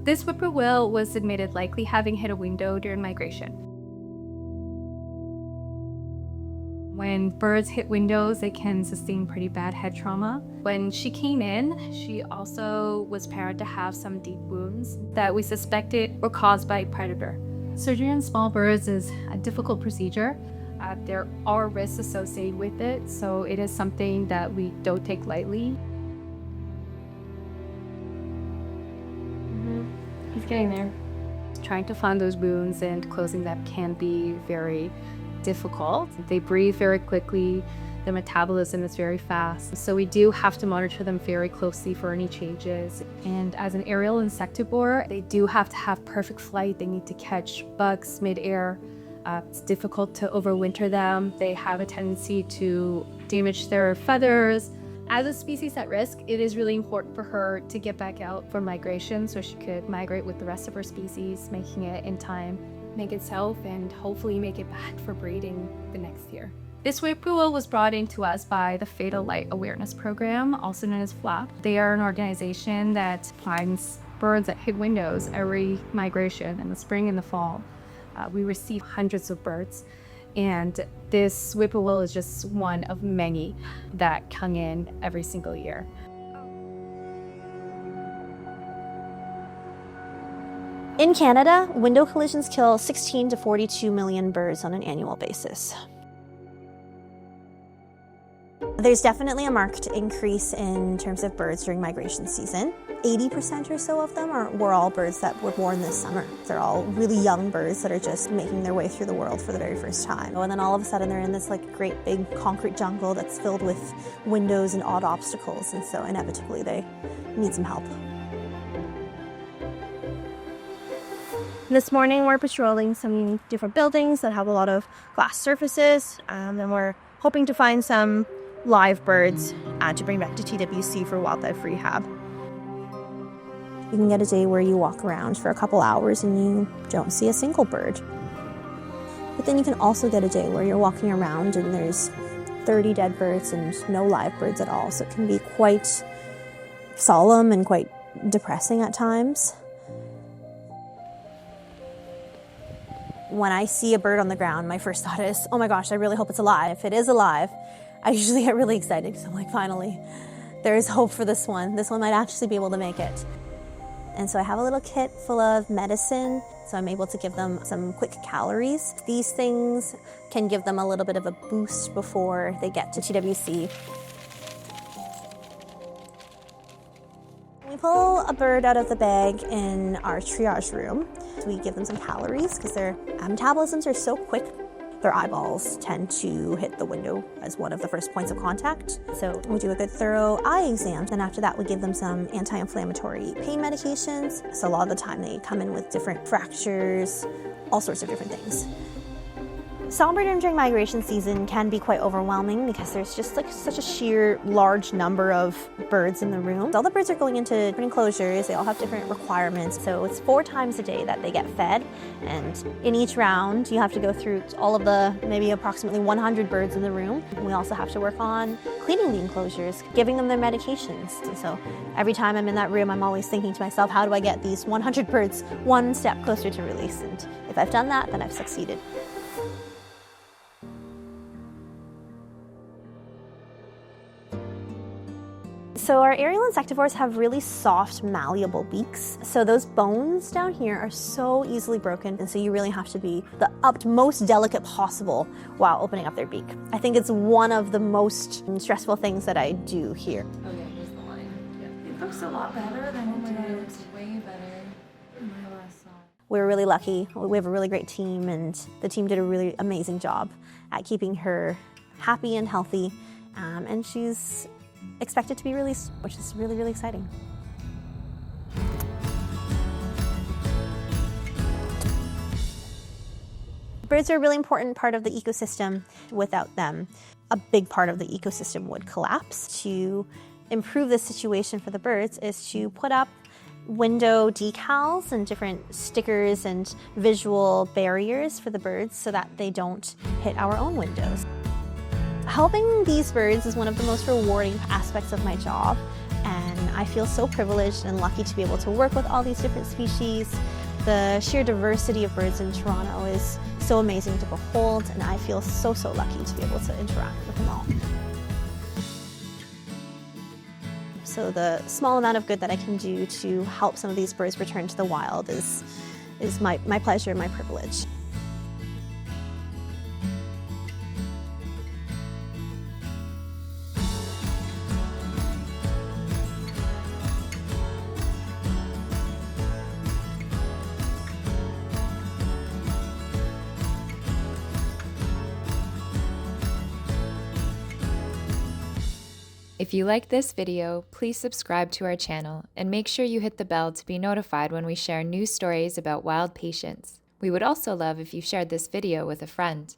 This whippoorwill was admitted likely having hit a window during migration. When birds hit windows, they can sustain pretty bad head trauma. When she came in, she also was paired to have some deep wounds that we suspected were caused by a predator. Surgery on small birds is a difficult procedure. There are risks associated with it, so it is something that we don't take lightly. He's getting there. Trying to find those wounds and closing them can be very difficult. They breathe very quickly. Their metabolism is very fast. So we do have to monitor them very closely for any changes. And as an aerial insectivore, they do have to have perfect flight. They need to catch bugs mid-air. It's difficult to overwinter them. They have a tendency to damage their feathers. As a species at risk, it is really important for her to get back out for migration so she could migrate with the rest of her species, making it in time, make itself, and hopefully make it back for breeding the next year. This whippoorwill was brought into us by the Fatal Light Awareness Program, also known as FLAP. They are an organization that finds birds that hit windows every migration in the spring and the fall. We receive hundreds of birds, and this whippoorwill is just one of many that come in every single year. In Canada, window collisions kill 16 to 42 million birds on an annual basis. There's definitely a marked increase in terms of birds during migration season. 80% or so of them were all birds that were born this summer. They're all really young birds that are just making their way through the world for the very first time. And then all of a sudden they're in this great big concrete jungle that's filled with windows and odd obstacles, and so inevitably they need some help. This morning we're patrolling some different buildings that have a lot of glass surfaces, and we're hoping to find some live birds to bring back to TWC for wildlife rehab. You can get a day where you walk around for a couple hours and you don't see a single bird. But then you can also get a day where you're walking around and there's 30 dead birds and no live birds at all. So it can be quite solemn and quite depressing at times. When I see a bird on the ground, my first thought is, oh my gosh, I really hope it's alive. If it is alive, I usually get really excited because I'm like, finally, there is hope for this one. This one might actually be able to make it. And so I have a little kit full of medicine, so I'm able to give them some quick calories. These things can give them a little bit of a boost before they get to TWC. We pull a bird out of the bag in our triage room. We give them some calories because their metabolisms are so quick. Their eyeballs tend to hit the window as one of the first points of contact. So we do a good thorough eye exam. Then after that, we give them some anti-inflammatory pain medications. So a lot of the time they come in with different fractures, all sorts of different things. Celebrating during migration season can be quite overwhelming because there's just such a sheer large number of birds in the room. All the birds are going into different enclosures, they all have different requirements, so it's 4 times a day that they get fed, and in each round you have to go through all of the maybe approximately 100 birds in the room. We also have to work on cleaning the enclosures, giving them their medications. And so every time I'm in that room, I'm always thinking to myself, how do I get these 100 birds one step closer to release? And if I've done that, then I've succeeded. So our aerial insectivores have really soft, malleable beaks. So those bones down here are so easily broken, and so you really have to be the utmost delicate possible while opening up their beak. I think it's one of the most stressful things that I do here. Oh yeah, here's the line. Yeah. It looks a lot better than it did. It's way better than my last saw. We're really lucky. We have a really great team, and the team did a really amazing job at keeping her happy and healthy, and she's expected to be released, which is really, really exciting. Birds are a really important part of the ecosystem. Without them, a big part of the ecosystem would collapse. To improve the situation for the birds is to put up window decals and different stickers and visual barriers for the birds so that they don't hit our own windows. Helping these birds is one of the most rewarding aspects of my job And I feel so privileged and lucky to be able to work with all these different species. The sheer diversity of birds in Toronto is so amazing to behold, and I feel so, so lucky to be able to interact with them all. So the small amount of good that I can do to help some of these birds return to the wild is my pleasure and my privilege. If you like this video, please subscribe to our channel and make sure you hit the bell to be notified when we share new stories about wild patients. We would also love if you shared this video with a friend.